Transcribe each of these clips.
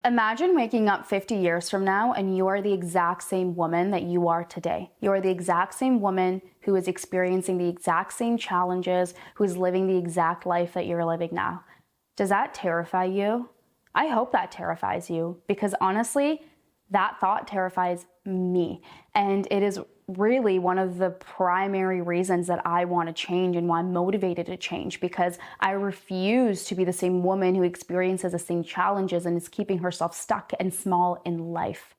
Imagine waking up 50 years from now and you are the exact same woman that you are today. You are the exact same woman who is experiencing the exact same challenges, who is living the exact life that you're living now. Does that terrify you? I hope that terrifies you, because honestly, that thought terrifies me. And it is really one of the primary reasons that I want to change and why I'm motivated to change, because I refuse to be the same woman who experiences the same challenges and is keeping herself stuck and small in life.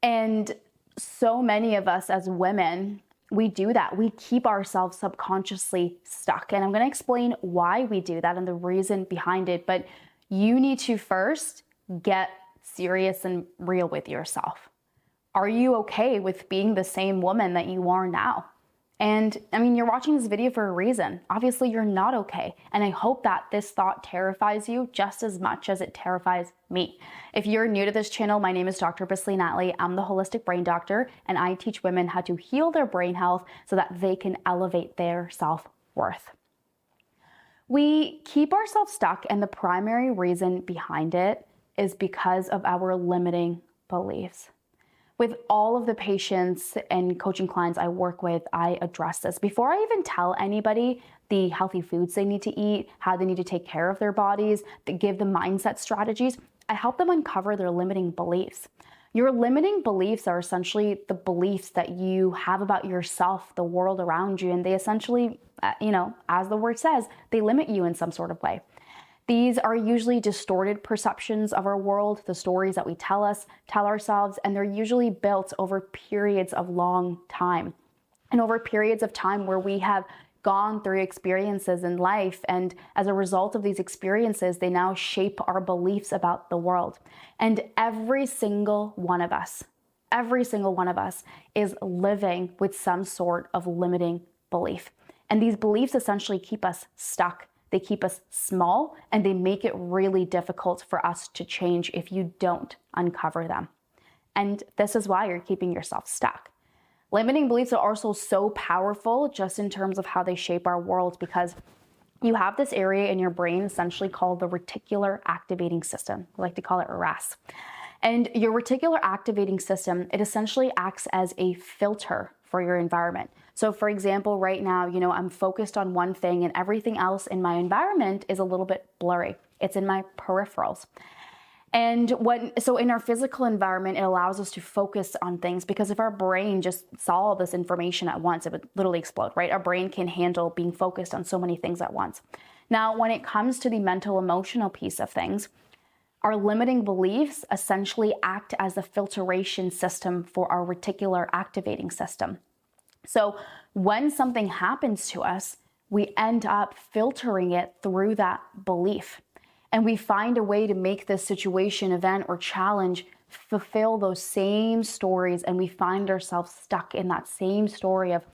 And so many of us as women, we do that. We keep ourselves subconsciously stuck. And I'm going to explain why we do that and the reason behind it. But you need to first get serious and real with yourself. Are you okay with being the same woman that you are now? And I mean, you're watching this video for a reason. Obviously, you're not okay. And I hope that this thought terrifies you just as much as it terrifies me. If you're new to this channel, my name is Dr. Bisley Natalie. I'm the holistic brain doctor, and I teach women how to heal their brain health so that they can elevate their self-worth. We keep ourselves stuck, and the primary reason behind it is because of our limiting beliefs. With all of the patients and coaching clients I work with, I address this. Before I even tell anybody the healthy foods they need to eat, how they need to take care of their bodies, to give them mindset strategies, I help them uncover their limiting beliefs. Your limiting beliefs are essentially the beliefs that you have about yourself, the world around you, and they essentially, as the word says, they limit you in some sort of way. These are usually distorted perceptions of our world, the stories that we tell ourselves, and they're usually built over periods of long time and over periods of time where we have gone through experiences in life. And as a result of these experiences, they now shape our beliefs about the world. And every single one of us is living with some sort of limiting belief. And these beliefs essentially keep us stuck. They keep us small, and they make it really difficult for us to change if you don't uncover them. And this is why you're keeping yourself stuck. Limiting beliefs are also so powerful just in terms of how they shape our world, because you have this area in your brain essentially called the reticular activating system. I like to call it RAS. And your reticular activating system, it essentially acts as a filter for your environment. So for example, right now, I'm focused on one thing and everything else in my environment is a little bit blurry. It's in my peripherals. And so in our physical environment, it allows us to focus on things, because if our brain just saw all this information at once, it would literally explode, right? Our brain can handle being focused on so many things at once. Now, when it comes to the mental emotional piece of things, our limiting beliefs essentially act as the filtration system for our reticular activating system. So when something happens to us, we end up filtering it through that belief. And we find a way to make this situation, event, or challenge fulfill those same stories. And we find ourselves stuck in that same story of,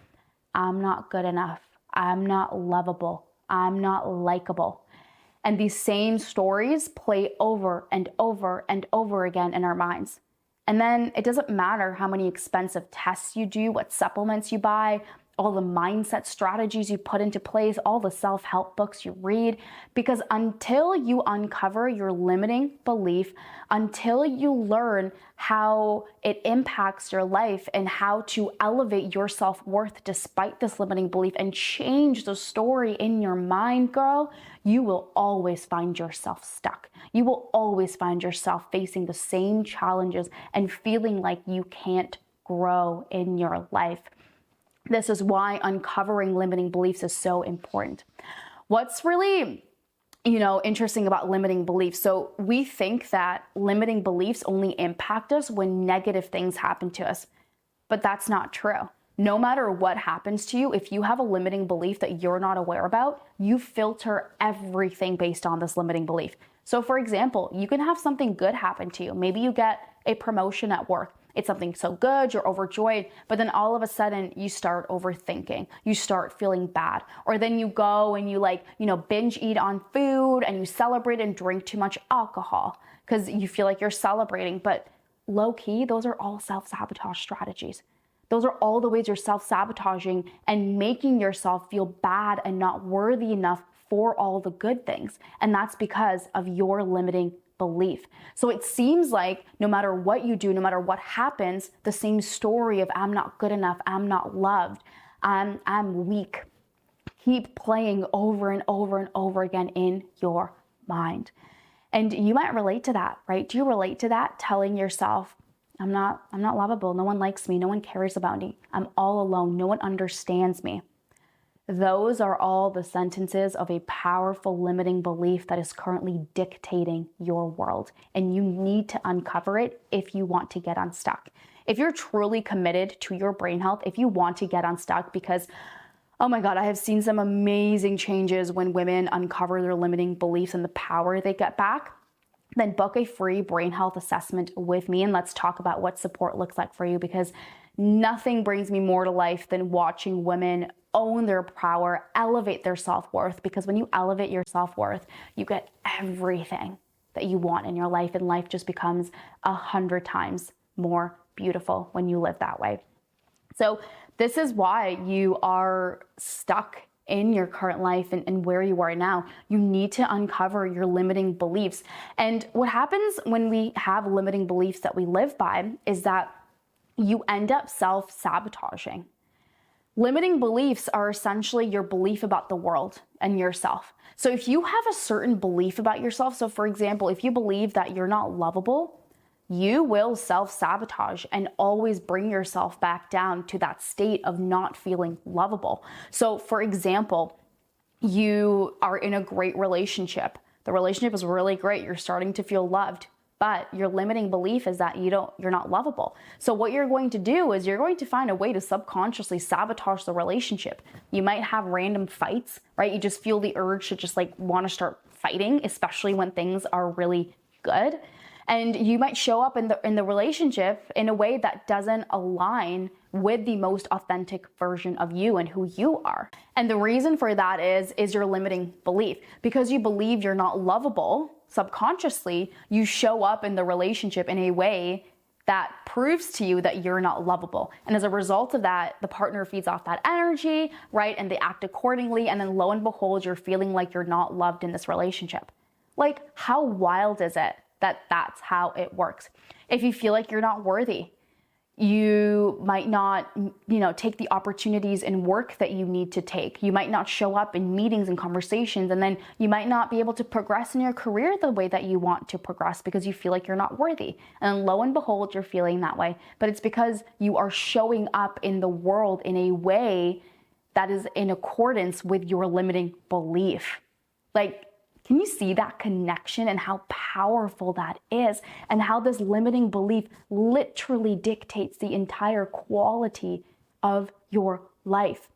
I'm not good enough. I'm not lovable. I'm not likable. And these same stories play over and over and over again in our minds. And then it doesn't matter how many expensive tests you do, what supplements you buy, all the mindset strategies you put into place, all the self-help books you read, because until you uncover your limiting belief, until you learn how it impacts your life and how to elevate your self-worth despite this limiting belief and change the story in your mind, girl, you will always find yourself stuck. You will always find yourself facing the same challenges and feeling like you can't grow in your life. This is why uncovering limiting beliefs is so important. What's really, interesting about limiting beliefs. So we think that limiting beliefs only impact us when negative things happen to us, but that's not true. No matter what happens to you, if you have a limiting belief that you're not aware about, you filter everything based on this limiting belief. So for example, you can have something good happen to you. Maybe you get a promotion at work. It's something so good, you're overjoyed, but then all of a sudden you start overthinking, you start feeling bad, or then you go and you binge eat on food and you celebrate and drink too much alcohol because you feel like you're celebrating, but low key, those are all self-sabotage strategies. Those are all the ways you're self-sabotaging and making yourself feel bad and not worthy enough for all the good things. And that's because of your limiting belief. So it seems like no matter what you do, no matter what happens, the same story of I'm not good enough, I'm not loved, I'm weak, keep playing over and over and over again in your mind. And you might relate to that, right? Do you relate to that? Telling yourself, I'm not lovable. No one likes me. No one cares about me. I'm all alone. No one understands me. Those are all the sentences of a powerful limiting belief that is currently dictating your world. And you need to uncover it if you want to get unstuck. If you're truly committed to your brain health, if you want to get unstuck, because oh my God, I have seen some amazing changes when women uncover their limiting beliefs and the power they get back, then book a free brain health assessment with me and let's talk about what support looks like for you, because nothing brings me more to life than watching women own their power, elevate their self-worth, because when you elevate your self-worth, you get everything that you want in your life, and life just becomes 100 times more beautiful when you live that way. So this is why you are stuck in your current life and where you are now. You need to uncover your limiting beliefs. And what happens when we have limiting beliefs that we live by is that you end up self-sabotaging. Limiting beliefs are essentially your belief about the world and yourself. So if you have a certain belief about yourself, so for example, if you believe that you're not lovable, you will self-sabotage and always bring yourself back down to that state of not feeling lovable. So for example, you are in a great relationship. The relationship is really great. You're starting to feel loved, but your limiting belief is that you're not lovable. So what you're going to do is you're going to find a way to subconsciously sabotage the relationship. You might have random fights, right? You just feel the urge to just want to start fighting, especially when things are really good. And you might show up in the relationship in a way that doesn't align with the most authentic version of you and who you are. And the reason for that is your limiting belief. Because you believe you're not lovable, subconsciously, you show up in the relationship in a way that proves to you that you're not lovable. And as a result of that, the partner feeds off that energy, right? And they act accordingly. And then lo and behold, you're feeling like you're not loved in this relationship. Like, how wild is it that that's how it works? If you feel like you're not worthy, you might not, take the opportunities in work that you need to take. You might not show up in meetings and conversations, and then you might not be able to progress in your career the way that you want to progress because you feel like you're not worthy. And lo and behold, you're feeling that way. But it's because you are showing up in the world in a way that is in accordance with your limiting belief. Can you see that connection and how powerful that is, and how this limiting belief literally dictates the entire quality of your life?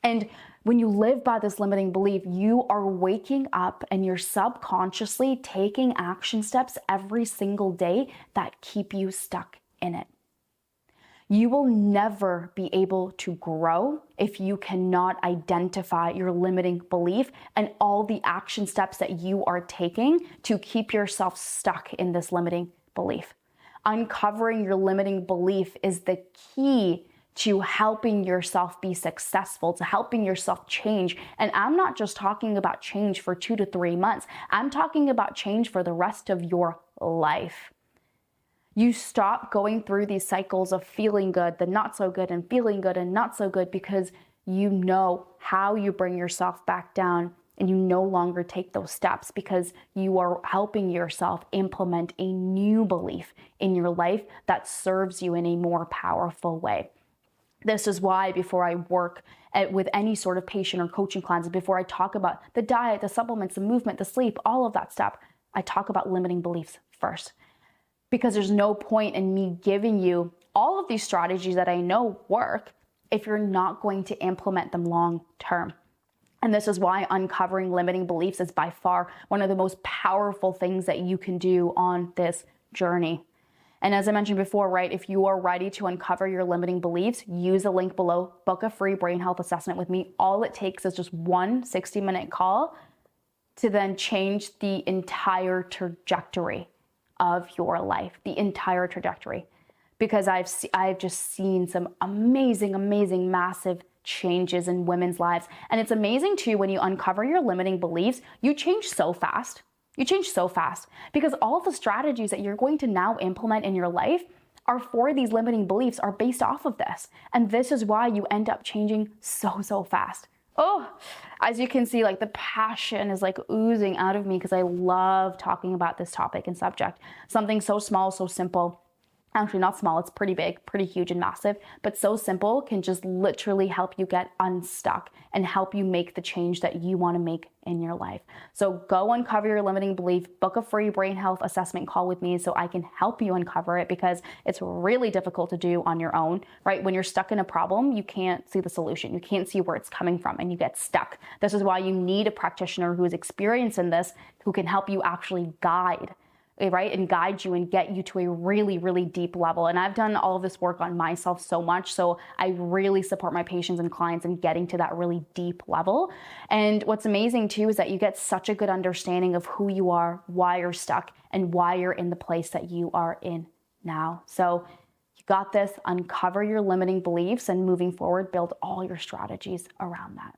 And when you live by this limiting belief, you are waking up and you're subconsciously taking action steps every single day that keep you stuck in it. You will never be able to grow if you cannot identify your limiting belief and all the action steps that you are taking to keep yourself stuck in this limiting belief. Uncovering your limiting belief is the key to helping yourself be successful, to helping yourself change. And I'm not just talking about change for 2 to 3 months. I'm talking about change for the rest of your life. You stop going through these cycles of feeling good, then not so good, and feeling good and not so good, because you know how you bring yourself back down, and you no longer take those steps because you are helping yourself implement a new belief in your life that serves you in a more powerful way. This is why before I work with any sort of patient or coaching clients, before I talk about the diet, the supplements, the movement, the sleep, all of that stuff, I talk about limiting beliefs first. Because there's no point in me giving you all of these strategies that I know work if you're not going to implement them long term. And this is why uncovering limiting beliefs is by far one of the most powerful things that you can do on this journey. And as I mentioned before, right, if you are ready to uncover your limiting beliefs, use the link below, book a free brain health assessment with me. All it takes is just one 60-minute call to then change the entire trajectory of your life, the entire trajectory. Because I've just seen some amazing, massive changes in women's lives. And it's amazing too, when you uncover your limiting beliefs, you change so fast. You change so fast because all of the strategies that you're going to now implement in your life are for these limiting beliefs are based off of this. And this is why you end up changing so fast. Oh, as you can see, like the passion is like oozing out of me because I love talking about this topic and subject. Something so small, so simple. Actually, not small, it's pretty big, pretty huge and massive, but so simple can just literally help you get unstuck and help you make the change that you want to make in your life. So go uncover your limiting belief, book a free brain health assessment call with me so I can help you uncover it, because it's really difficult to do on your own, right? When you're stuck in a problem, you can't see the solution. You can't see where it's coming from and you get stuck. This is why you need a practitioner who is experienced in this, who can help you actually guide, right? And guide you and get you to a really deep level. And I've done all of this work on myself so much. So I really support my patients and clients in getting to that really deep level. And what's amazing too is that you get such a good understanding of who you are, why you're stuck, and why you're in the place that you are in now. So you got this. Uncover your limiting beliefs, and moving forward, build all your strategies around that.